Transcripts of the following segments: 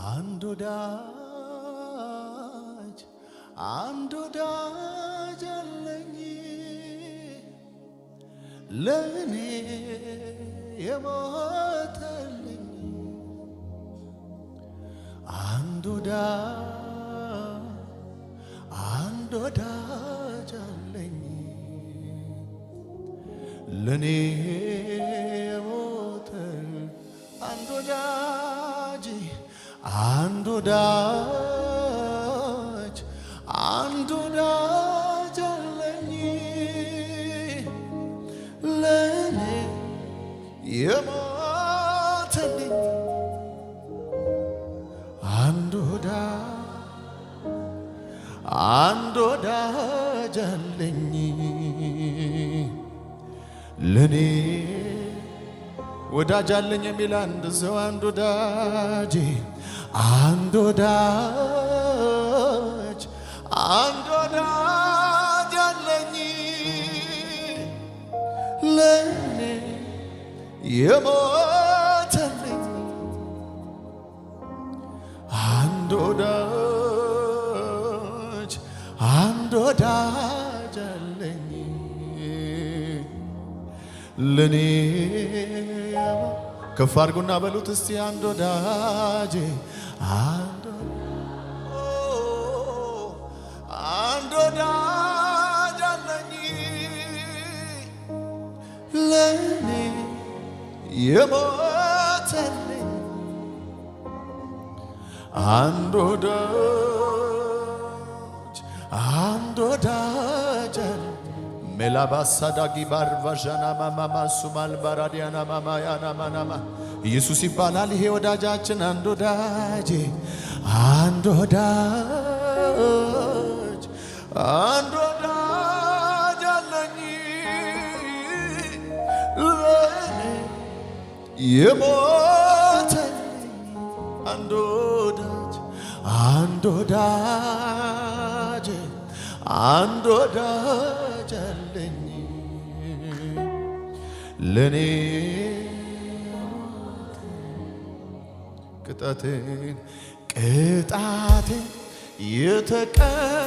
አንድ ወዳጅ አለኝ ለኔ የሞተልኝ አንድ ወዳጅ አለኝ ለኔ የሞተል አንድ ወዳጅ አለኝ ለኔ የሞተልኝ አንድ ወዳጅ አለኝ ለኔ ወዳጅ አለኝ የሚል አንድ ሰው አንድ ወዳጅ አለኝ ለኔ የሞተልኝ አንድ ወዳጅ አለኝ ለኔ ከፍ አድርጉና በሉት እስቲ አንድ ወዳጅ አለኝ ለኔ የሞተልኝ አንድ ወዳጅ ሜላባሳዳጊ ባርቫዣና ማማማ ሱማል ባራዲያና ማማያና ማናማ ኢየሱስ ይባላል ይሄ ወዳጃችን አንድ ወዳጅ አለኝ ለኔ የሞተልኝ አንድ ወዳጅ አለኝ ለኔ ቅጣቴን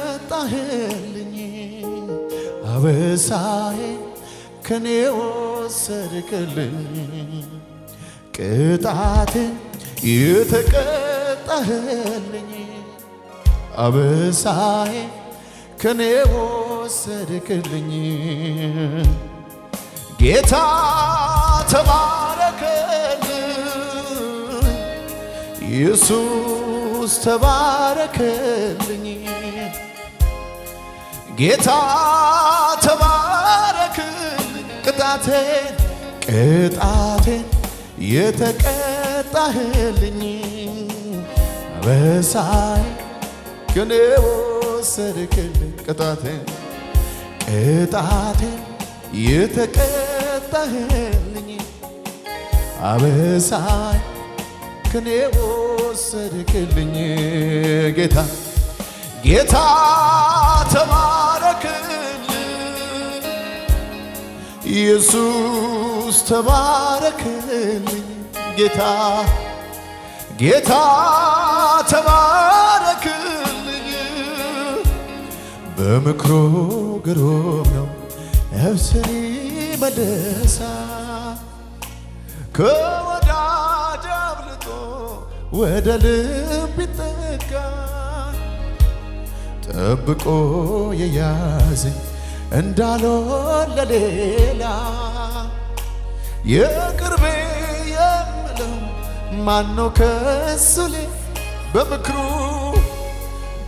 የተቀጣህልኝ አበሳዬን ከኔ ወሰድክልኝ ቅጣቴን የተቀጣህልኝ አበሳዬን ከኔ ወሰድክልኝ ጌታ ተባረክልኝ ኢየሱስ ተባረክልኝ ጌታ ተባረክልኝ ቅጣቴን የተቀጣህልኝ አበሳዬን ከኔ ወሰድክልኝ ቅጣቴን የተቀጣህልኝ አበሳዬን ከኔ ወሰድክልኝ ጌታ ተባረክልኝ ኢየሱስ ተባረክልኝ ጌታ ተባረክልኝ በምክሩ ግሩም ነው ነፍስን ይመልሳል ከወዳጅ አብልጦ ወደ ልብ ይጠጋል ጠብቆ የያዘኝ እንዳልሆን ለሌላ የቅርቤ የምለው ማነው ከሱ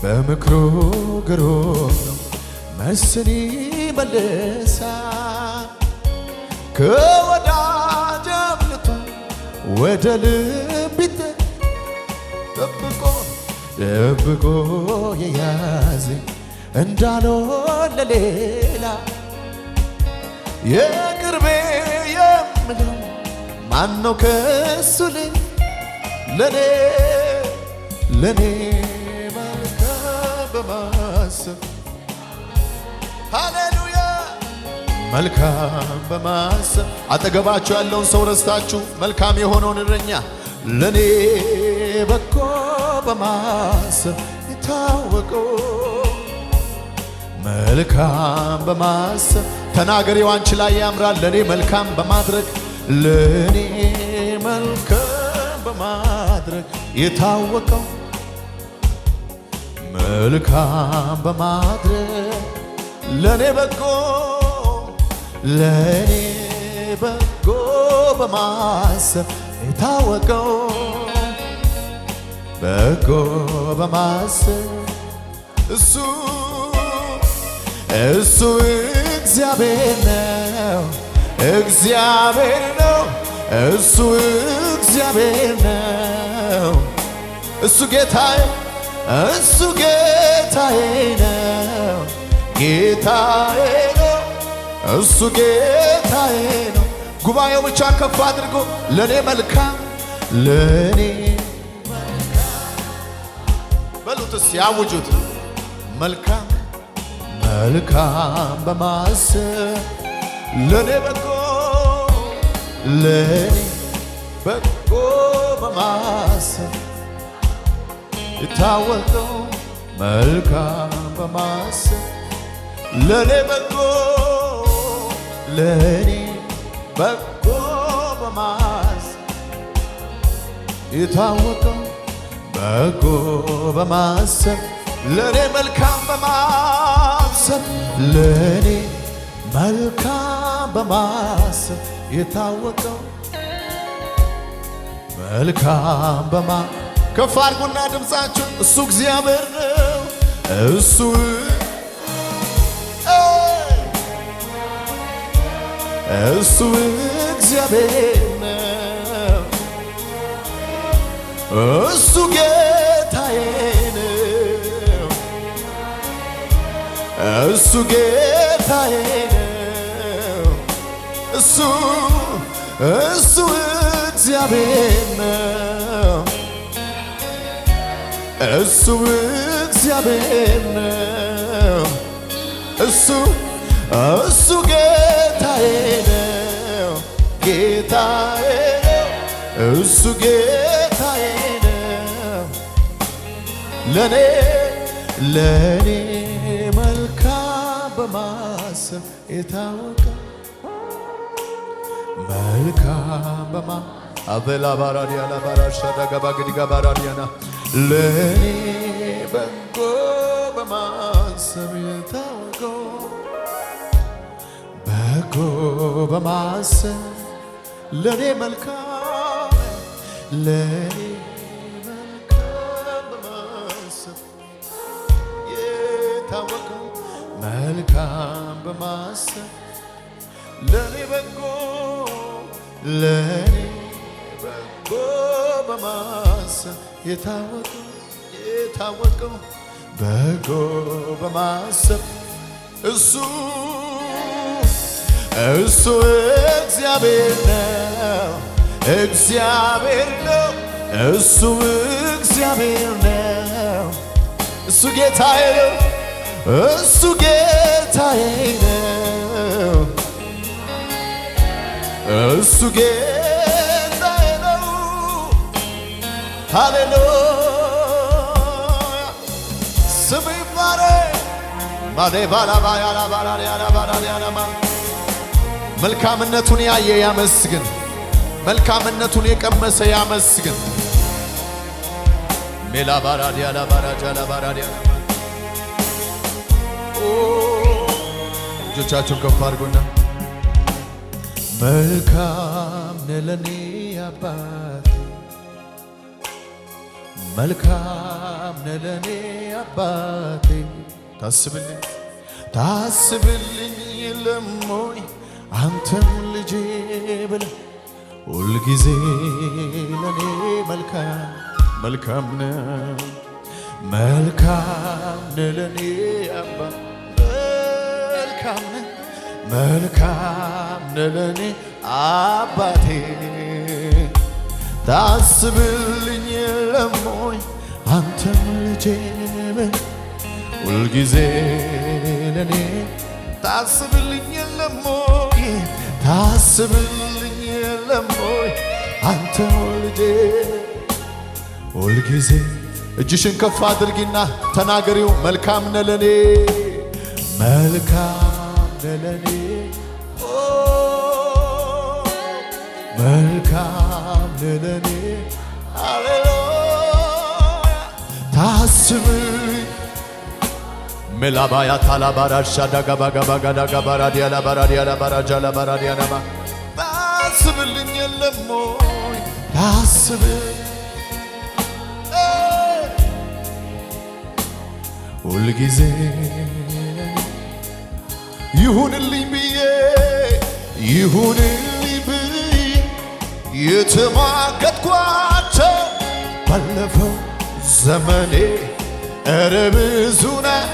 በምክሩ ግሩም ነው ነፍስን ይመልሳል ከወዳጅ አብልጦ ወደ ልብ ጠብቆ የያዘኝ እንዳልሆን ለሌላ የቅርቤ የምለው ማነው ከሱ ለኔ መልካም በማሰብ ሃሌሉያ መልካም በማሰብ አጠገባችሁ ያለውን ሰው ረስታችሁ መልካም የሆነውን እረኛ ለኔ በጎ በማሰብ የታወቀው መልካም በማሰብ ተናገሪው አንቺ ላይ ያምራል ለኔ መልካም በማድረግ ለኔ መልካም በማድረግ የታወቀው መልካም በማድረግ ለኔ በጎ በማሰብ የታወቀው በጎ በማሰብ እሱ እግዚአብሔር ነው እሱ እግዚአብሔር ነው እሱ ጌታዬ ነው እሱ ጌታዬ ነው ጉባኤው ብቻ ከፍ አድርጎ ለኔ መልካም በሉትስ ያውጁት መልካም በማሰብ ለኔ በጎ በማሰብ የታወቀው መልካም በማሰብ ለኔ በጎ በማሰብ የታወቀው በጎ በማሰብ ለኔ መልካም በማሰብ ለኔ መልካም በማሰብ የታወቀው መልካም ከፍ አድርጉና ድምፃችሁ እሱ እግዚአብሔር ነው እሱ እግዚአብሔር ነው እሱ ጌታዬ ነው እሱ ጌታዬ ነው እሱ እግዚአብሔር ነው እሱ እግዚአብሔር ነው እሱ ጌታዬ ነው እሱ ጌታዬ ነው ለኔ መልካም በማሰብ የታወቀ መልካም አበላ ባራዲያና ባራሻዳ ገባግዲ ገባራዲያና ለኔ በጎ በማሰብ የታወቀው በጎ በማሰብ ለኔ መልካም በማሰብ የታወቀው መልካም በማሰብ ለኔ በጎ በማሰብ የታወቀው በጎ በማሰብ እሱ እግዚአብሔር ነው እሱ እግዚአብሔር ነው እሱ ጌታዬ ነው እሱ ጌታዬ ነው እሱ ጌታዬ ነው ሃሌሉያ ስም ይባረክ ማዴ ባላባያላ ባላሪያና ባላሪያና መልካምነቱን ያየ ያመስግን መልካምነቱን የቀመሰ ያመስግን ሜላ ባራዲያላ ባራጃላ ባራዲያና እጆቻችሁን ከፍ አድርጉና መልካም ነህ ለኔ አባቴ መልካም ነህ ለኔ አባቴ ታስብልኝ የለሞይ አንተም ልጄ ብለህ ሁልጊዜ ለኔ መልካም ነህ ለኔ አባቴ መልካም ነህ ለኔ አባቴ ታስብልኝ የለሞይ አንተም ልጄ ብለህ ሁልጊዜ ለኔ ታስብልኝ የለሞይ አንተም ልጄ ሁልጊዜ እጅሽን ከፍ አድርጊና ተናገሪው። መልካም ነህ ለኔ፣ መልካም ነህ ለኔ፣ መልካም ነህ ለኔ። ሃሌሉያ ታስብኝ ሜላባያ ታላባራሻ ዳጋባጋባጋዳጋባራዲያ ላባራዲያ ላባራጃ ላባራዲያ ናማ ታስብልኝ የለም ወይ ታስብኝ ሁልጊዜ ይሁንልኝ ብዬ ይሁንልኝ ብዬ የተሟገትኳቸው ባለፈው ዘመኔ ኧረ ብዙ ነው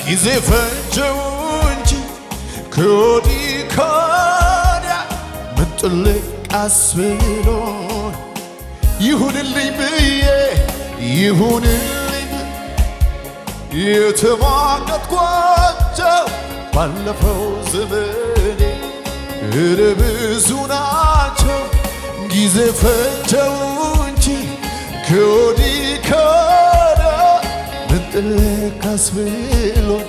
ጊዜ ፈጀው እንጂ ከወዲህ ከወዲያ ምን ጥልቅ አስብሎኝ ይሁንልኝ ብዬ ይሁንልኝ የተሟገትኳቸው ባለፈው ዘመኔ ኧረ ብዙ ናቸው ጊዜ ፈጀው እንጂ ከወዲህ ከወዲያ ምን ጥልቅ አስብሎኝ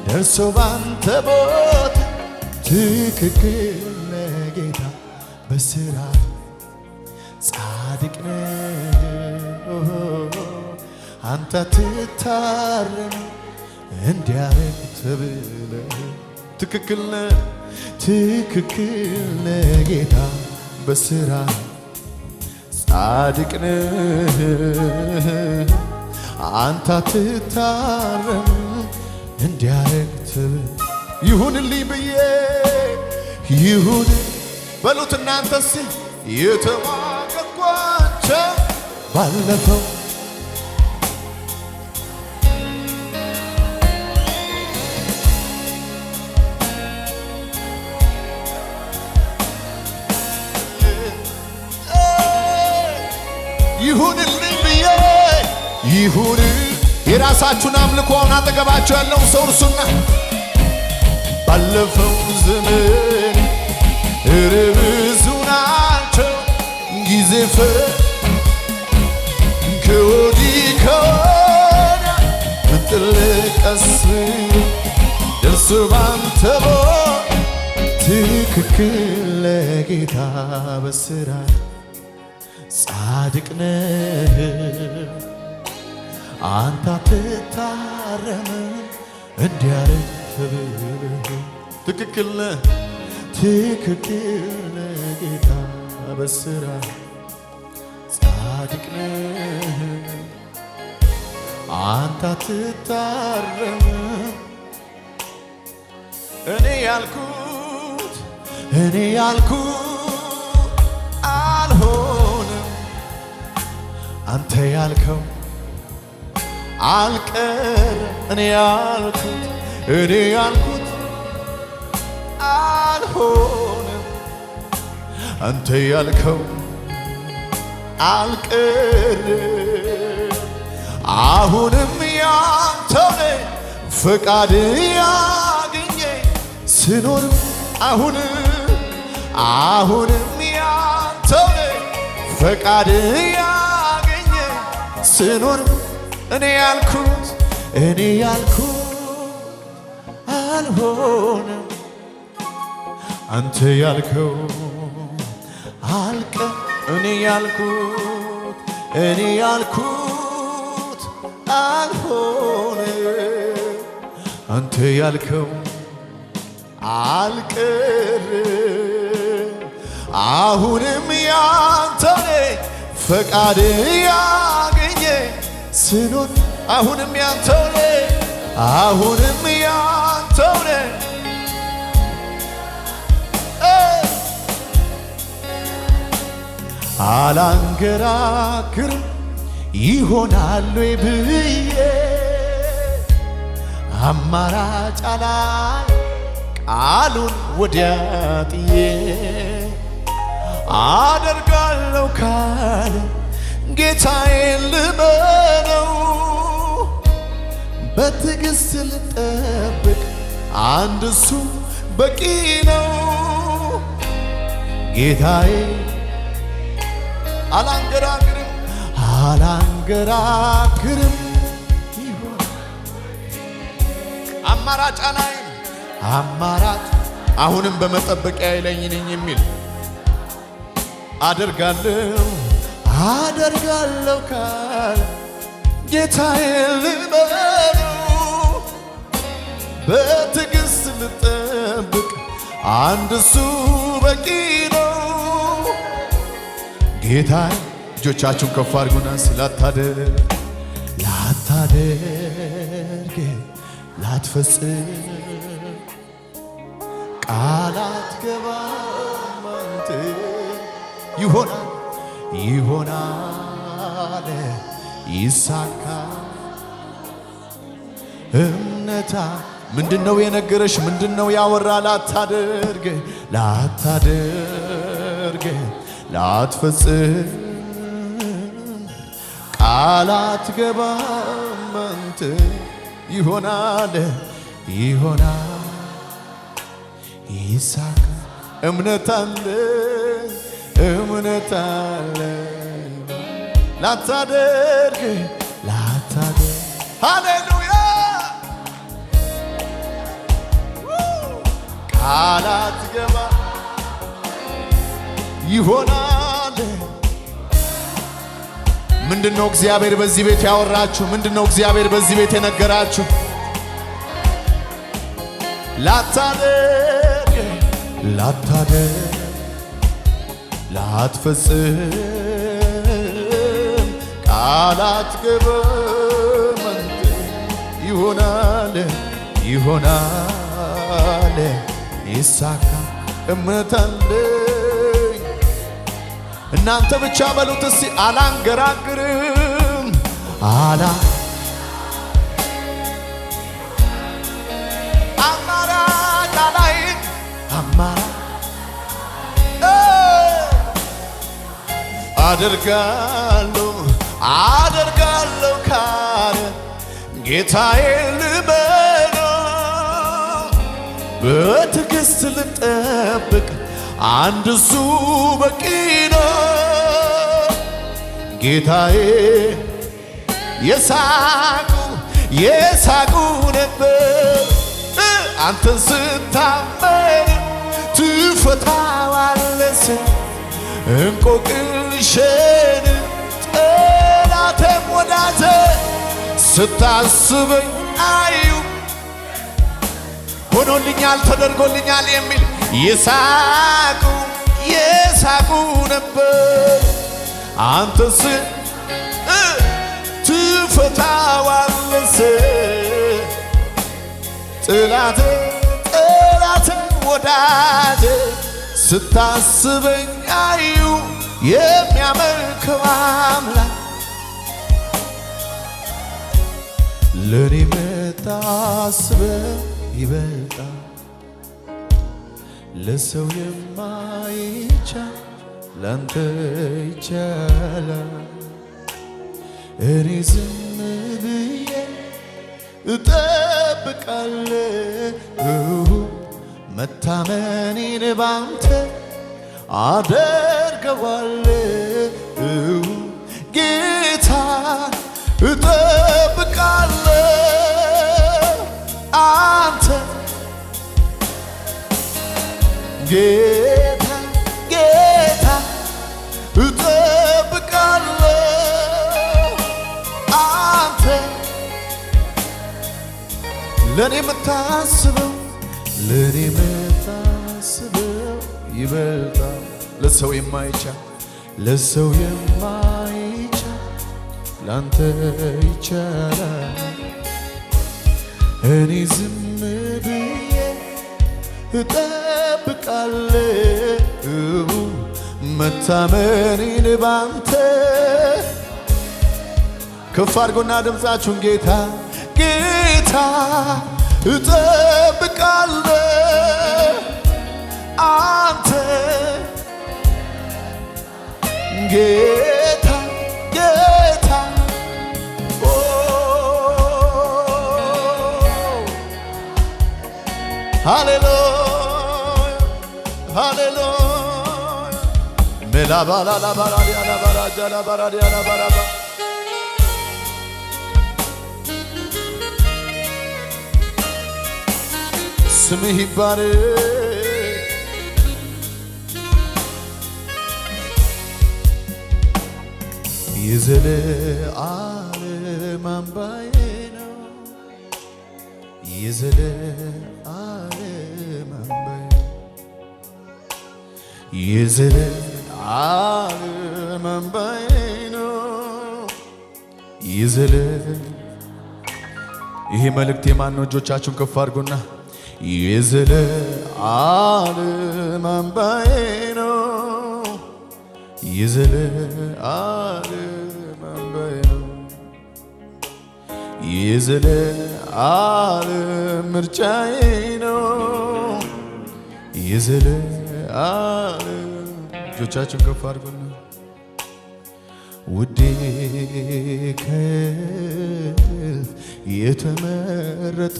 ደርሶ ባንተ ቦታ ትክክል ነህ ጌታ በሥራ ጻድቅ ነህ አንተ አትታረም እንዲያረግ ተብለህ ትክክል ነህ ጌታ በሥራ ጻድቅ ነህ አንተ አትታረም እንዲያረግ ተብለህ ይሁንልኝ ብዬ ይሁን በሉት እናንተስ የተሟገትኳቸው ባለፈው ይሁንልኝ ብዬ ይሁን የራሳችሁን አምልኮውን አጠገባችሁ ያለውን ሰው እርሱና ባለፈው ዘመን ኧረ ብዙ ናቸው ጊዜ ከወዲህ ከወዲያ ምን ጥልቅ አስብሎኝ ደርሶ ባንተ ቦታ ትክክል ነህ ጌታ በሥራ ጻድቅ ነህ አንተ አትታረም እንዲያረግ ተብለህ ትክክል ነህ ጌታ በሥራ ጻድቅ ነህ አንተ አትታረም እኔ ያልኩት አልሆነም አንተ ያልከው አልቀረም እኔ ያልኩት አልሆነም አንተ ያልከው አልቀረም አሁንም ያንተው ነኝ ፈቃድ ያገኘ ስኖር አሁንም ያንተው ነኝ ፈቃድ ያገኘ ስኖር እኔ ያልኩት አልሆነም አንተ ያልከው አልቀ እኔ ያልኩት አልሆነም አንተ ያልከው አልቀረም አሁንም ያንተው ነኝ ፈቃድ ያገኘ ስኖር አሁንም ያንተው ነኝ አላንገራግርም ይሆናል ወይ ብዬ አማራጭ ላይ ቃሉን ወዲያ ጥዬ አደርጋለሁ ካለ ጌታዬን ልመነው በትዕግሥት ልጠብቅ አንድ እሱ በቂ ነው ጌታዬ አላንገራግርም አላንገራግርም አማራጭ አላይም አማራጭ አሁንም በመጠበቂያ ላይ ነኝ የሚል አደርጋለሁ ካለ ጌታዬ ልበሉ በትዕግስት ልጠብቅ አንድ እሱ በቂ ነው ጌታዬ እጆቻችሁን ከፍ አድርጉና ላታደርግ ላትፈጽም ቃል አትገባም አንተ ይሆናል ይሳካል እምነታ ምንድነው የነገረሽ ምንድነው ያወራ ላታደርግ ላትፈጽም ቃል አትገባም አንተ ይሆናል ይሳካል እምነት አለ ላታደርግ ሃሌሉያ ቃል አትገባም ይሆናል ምንድነው እግዚአብሔር በዚህ ቤት ያወራችሁ ምንድነው እግዚአብሔር በዚህ ቤት የነገራችሁ ላታደርግ ላትፈጽም ቃል አትገባም አንተ ይሆናል ይሳካል እምነት አለኝ እናንተ ብቻ በሉት እስቲ አላንገራግርም አማራጭ አላይም አደርጋለሁ ካለ ጌታዬ ልበሉ በትዕግስት ልጠብቅ አንድ እሱ በቂ ነው ጌታዬ የሳቁ ነበር አንተን ስታመን ትፈታዋለህ እንቆቅልሽን ጠላቴም ወዳጄ ስታስበኝ አዩ ሆኖልኛል ተደርጎልኛል የሚል የሳቁ ነበር አንተስ ትፈታዋለህ ጠላቴ ወዳጄ ስታስበኝ አዩ የሚያመልከው አምላክ ለኔ መታሰብ ይበልጣል ለሰው የማይቻል ላንተ ይቻላል እኔ ዝም ብዬ እጠብቃለሁ መታመኔን ባንተ አደርገዋለሁ ጌታ እጠብቃለሁ አንተ ጌታ እጠብቃለሁ አንተ ለኔ የምታስበው ይበልጣል ለሰው የማይቻል ላንተ ይቻላል እኔ ዝም ብዬ እጠብቃለሁ መታመኔን ባንተ ከፍ አድርጎና ድምፃችሁን ጌታ እጠብቃለሁ አንተ ጌታ ሃሌሉያ ሜላባላላባራዲያላባራጃላባራዲያላባራባ ስምህ ይባረክ የዘለዓለም አምባዬ ነው የዘለዓለም አምባዬ የዘለዓለም አምባዬ ነው ይሄ መልእክት የማን ነው? እጆቻችሁን ከፍ አድርጉና የዘለዓለም አምባዬ ነው የዘለዓለም አምባዬ ነው የዘለዓለም ምርጫዬ ነው የዘለዓለም እጆቻችሁን ከፍ አድርጉና ውዴ ከእልፍ የተመረጠ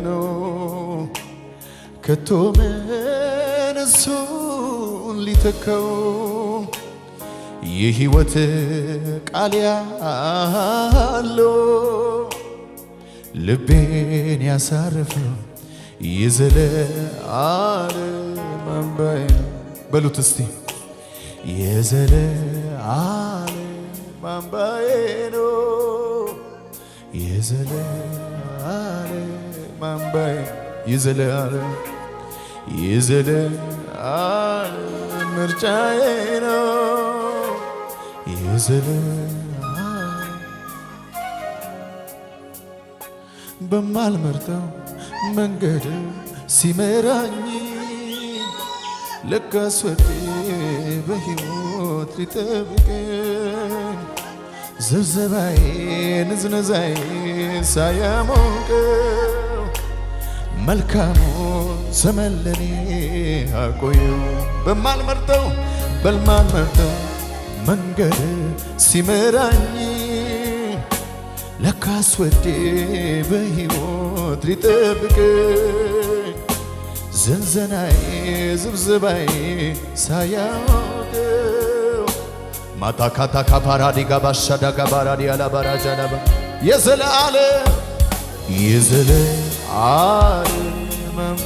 ነው ከቶ ምን እሱን ሊተካው የሕይወት ቃል ያለው ልቤን ያሳረፈው የዘለዓለም አምባዬ ነው በሉት እስቲ የዘለዓለም አምባዬ ነው የዘለዓለም አምባዬ የዘለዓለም ምርጫዬ ነው የዘለዓለም በማልመርጠው መንገድ ሲመራኝ ለካስ ወዴ በሕይወት ሊጠብቀኝ ዘብዘባዬ ንዝነዛዬ ሳያሞቀው መልካሙን ዘመን ለኔ አቆየው በማልመርጠው መንገድ ሲመራኝ ለካስ ወዴ በሕይወት ሊጠብቀኝ ዘንዘናዬ ዝብዝባዬ ሳያውቀው ማታካታ ካፓራዲ ጋባሻዳ ጋባራዲ አላባራጃናባ የዘለዓለም አምባ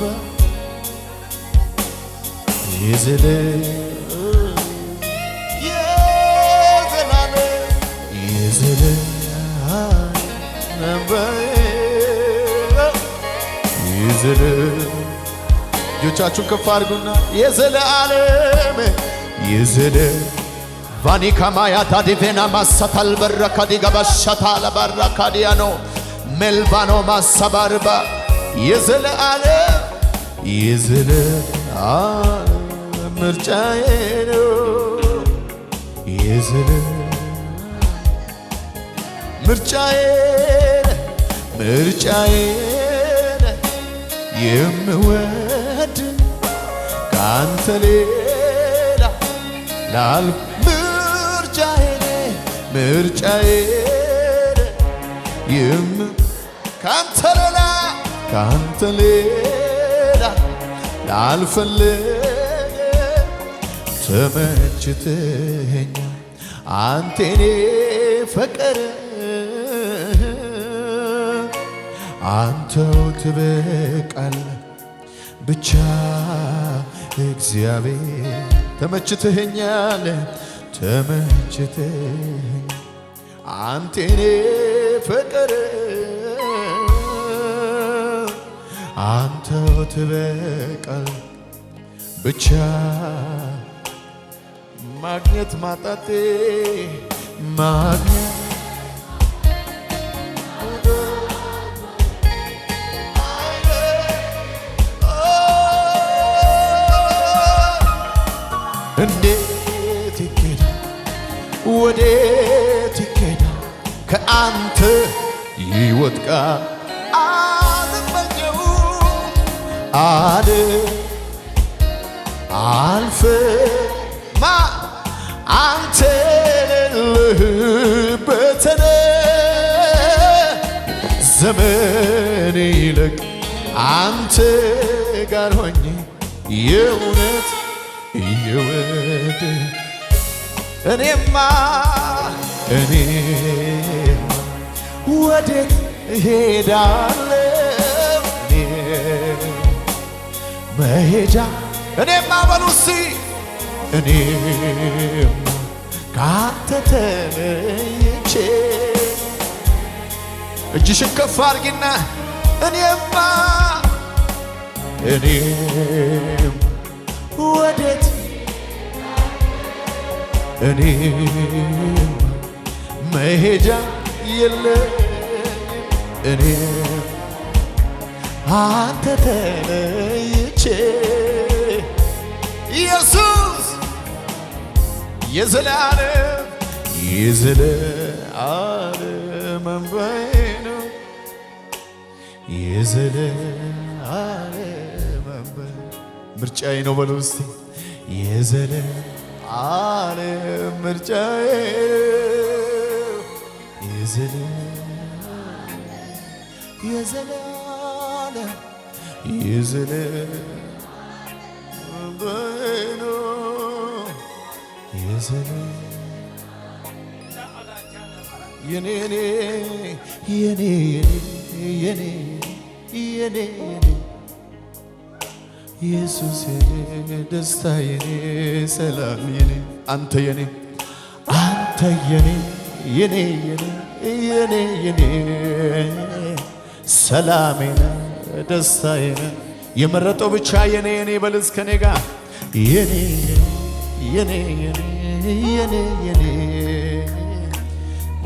እጆቻችሁን ከፍ አድርጉና የዘለዓለም ቫኒካማያ ታዲቬና ማሳታል በረካዲ ጋባሻታ ለባራካዲያኖ ሜልባኖ ማሳባርባ የዘለዓለም ምርጫዬ ነው ምርጫዬ የምወድ ካንተ ሌላ ላልፍ ምርጫዬ ካንተ ሌላ ላልፈልግ ተመችተኸኝ አንተ የኔ ፍቅር አንተው ትበቃለህ ብቻ እግዚአብሔር ተመችተኸኛል አንተ የኔ ፍቅር አንተው ትበቃለህ ብቻ ማግኘት ማጣቴ ማግኘት እንዴት ይኬዳል ወዴት ይኬዳል ከአንተ ሕይወት ጋር አልመኘውም አልፈማ አንተ የሌለህበትን ዘመኔ ይልቅ አንተ ጋር ሆኜ የእውነት እየወደ እኔማ ወዴት እሄዳለሁ መሄጃ እኔማ በሉ እስቲ እኔም ካንተ ተለይቼ እጅሽን ከፍ አድርጊና እኔም ወዴት እኔም መሄጃ የለኝም እኔም አንተ ተለይቼ ኢየሱስ የዘላለም አምባዬ ነው የዘላለም አምባዬ ምርጫዬ ነው በሉ እስቲ የዘላለም ምርጫዬ የዘላለም አምባዬ ነው የኔ ኢየሱስ የኔ ደስታ የኔ ሰላም የኔ አንተ የኔ ሰላሜ ደስታዬ የመረጠው ብቻ የኔ በልዝ ከኔ ጋር የኔ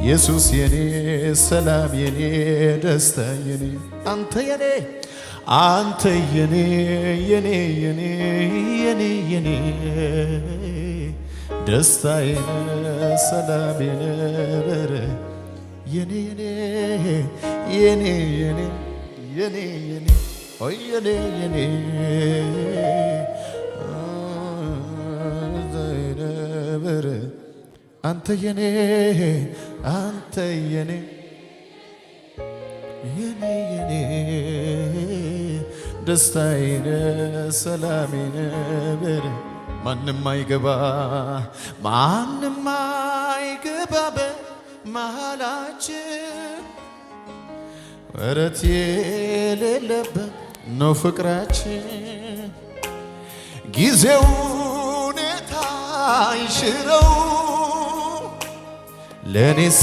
ኢየሱስ የኔ ሰላም የኔ ደስታ የኔ አንተ የኔ ደስታዬ ሰላም የኔ አንተ የኔ ደስታዬ ሰላሜ ነበር ማንም አይገባ በመሃላችን ወረት የሌለበት ነው ፍቅራችን ጊዜው ሁኔታ አይሽረው ለኔስ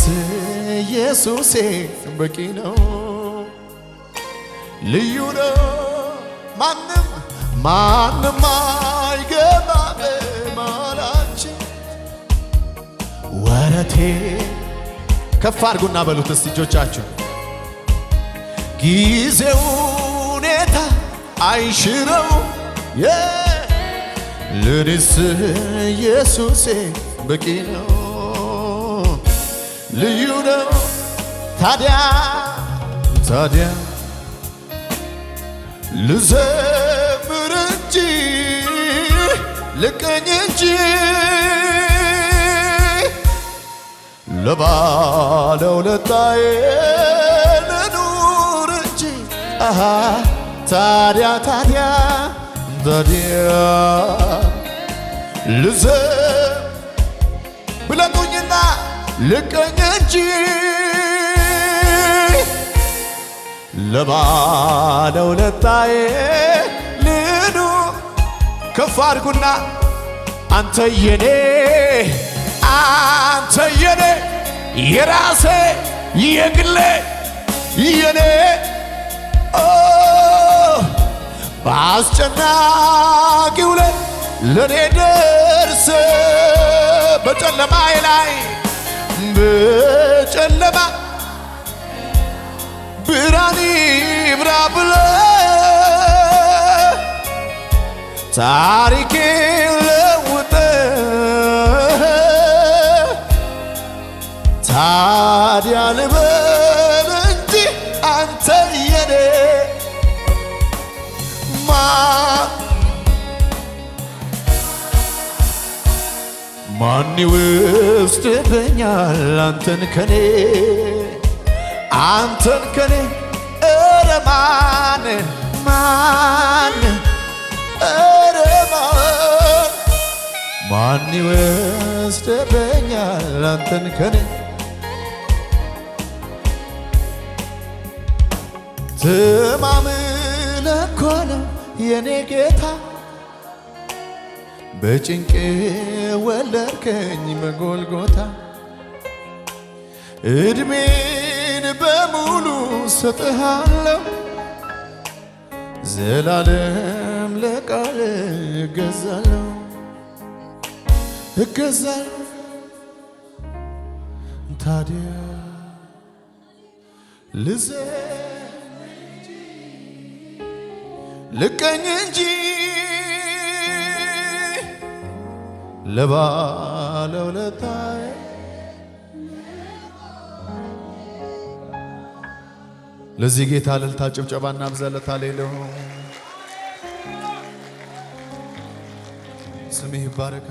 ኢየሱሴ በቂ ነው ልዩ ነው ማንም አይገባ በመሃላችን ወረቴ ከፍ አድርጉና በሉት እስቲ እጆቻችሁ ጊዜው ሁኔታ አይሽረው ለኔስ ኢየሱሴ በቂ ነው ልዩ ነው ታዲያ ልዘምር እንጂ ልቀኝ እንጂ ለባለውለታዬ ልኑር እንጂ ታዲያ ብለጡኝና ልቀኝ እንጂ ለባለውለታዬ ልኑር ከፍ አድርጉና አንተ የኔ የራሴ የግሌ የኔ በአስጨናቂው ላይ ለኔ ደርሰ በጨለማዬ ላይ በጨለማ ብርሃን ይብራ ብለህ ታሪኬን ለውጠህ ታዲያ ልበል እንጂ አንተ የኔ ማን ይወስድብኛል አንተን ከኔ ኧረ ማን ይወስድብኛል አንተን ከኔ ተማምነህ እኮ ነው የኔ ጌታ በጭንቄ ወለድከኝ በጎልጎታ እድሜን በሙሉ ሰጥሃለሁ ዘላለም ለቃል እገዛለሁ ታዲያ ልዘን እንጂ ልቀኝ እንጂ ለባለውለታዬ ለዚህ ጌታ እልልታ ጭብጨባና ብዛለታ ሌለው ስምህ ይባረክ።